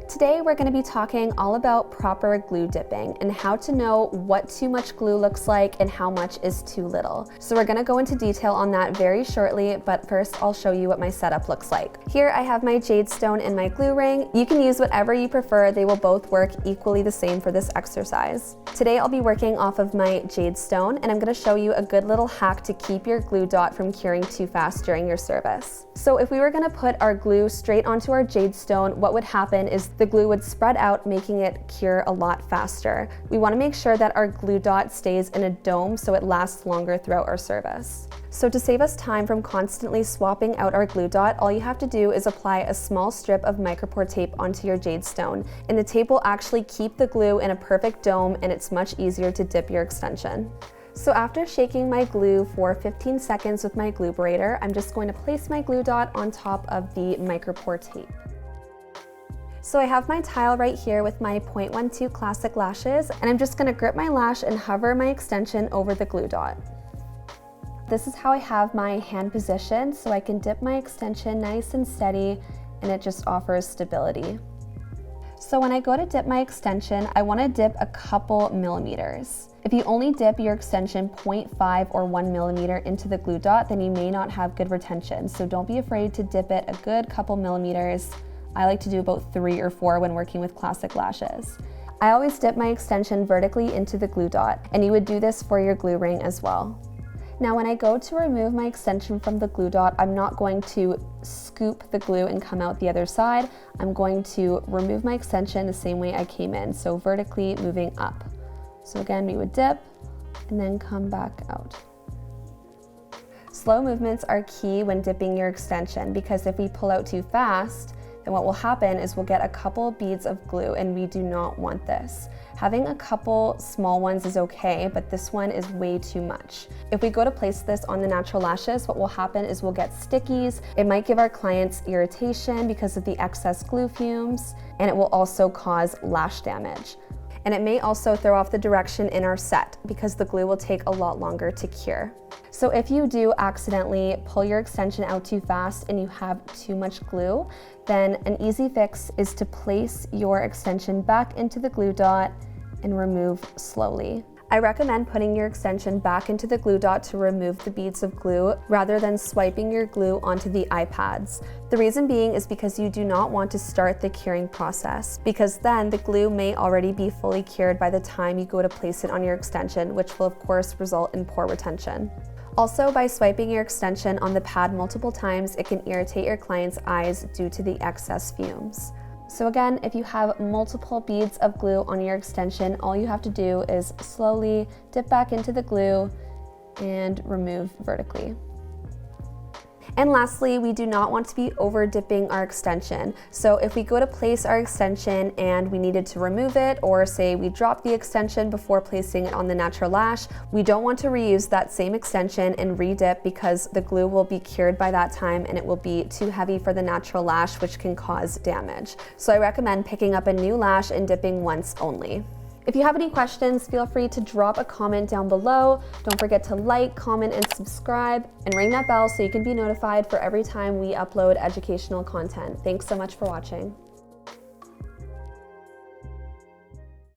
Today we're going to be talking all about proper glue dipping and how to know what too much glue looks like and how much is too little. So we're going to go into detail on that very shortly, but first I'll show you what my setup looks like. Here I have my jade stone and my glue ring. You can use whatever you prefer, they will both work equally the same for this exercise. Today I'll be working off of my jade stone, and I'm going to show you a good little hack to keep your glue dot from curing too fast during your service. So if we were going to put our glue straight onto our jade stone, what would happen is the glue would spread out, making it cure a lot faster. We want to make sure that our glue dot stays in a dome so it lasts longer throughout our service. So to save us time from constantly swapping out our glue dot, all you have to do is apply a small strip of Micropore tape onto your jade stone, and the tape will actually keep the glue in a perfect dome, and it's much easier to dip your extension. So after shaking my glue for 15 seconds with my Glue-Brator, I'm just going to place my glue dot on top of the Micropore tape. So I have my tile right here with my 0.12 classic lashes, and I'm just going to grip my lash and hover my extension over the glue dot. This is how I have my hand positioned, so I can dip my extension nice and steady, and it just offers stability. So when I go to dip my extension, I want to dip a couple millimeters. If you only dip your extension 0.5 or 1 millimeter into the glue dot, then you may not have good retention. So don't be afraid to dip it a good couple millimeters. I like to do about 3 or 4 when working with classic lashes. I always dip my extension vertically into the glue dot, and you would do this for your glue ring as well. Now when I go to remove my extension from the glue dot, I'm not going to scoop the glue and come out the other side. I'm going to remove my extension the same way I came in, so vertically moving up. So again, we would dip and then come back out. Slow movements are key when dipping your extension, because if we pull out too fast, then what will happen is we'll get a couple beads of glue, and we do not want this. Having a couple small ones is okay, but this one is way too much. If we go to place this on the natural lashes, what will happen is we'll get stickies. It might give our clients irritation because of the excess glue fumes, and it will also cause lash damage. And it may also throw off the direction in our set because the glue will take a lot longer to cure. So if you do accidentally pull your extension out too fast and you have too much glue, then an easy fix is to place your extension back into the glue dot and remove slowly. I recommend putting your extension back into the glue dot to remove the beads of glue rather than swiping your glue onto the eye pads. The reason being is because you do not want to start the curing process, because then the glue may already be fully cured by the time you go to place it on your extension, which will of course result in poor retention. Also, by swiping your extension on the pad multiple times, it can irritate your client's eyes due to the excess fumes. So again, if you have multiple beads of glue on your extension, all you have to do is slowly dip back into the glue and remove vertically. And lastly, we do not want to be over dipping our extension. So if we go to place our extension and we needed to remove it, or say we dropped the extension before placing it on the natural lash, we don't want to reuse that same extension and re-dip, because the glue will be cured by that time and it will be too heavy for the natural lash, which can cause damage. So I recommend picking up a new lash and dipping once only. If you have any questions, feel free to drop a comment down below. Don't forget to like, comment, and subscribe, and ring that bell so you can be notified for every time we upload educational content. Thanks so much for watching.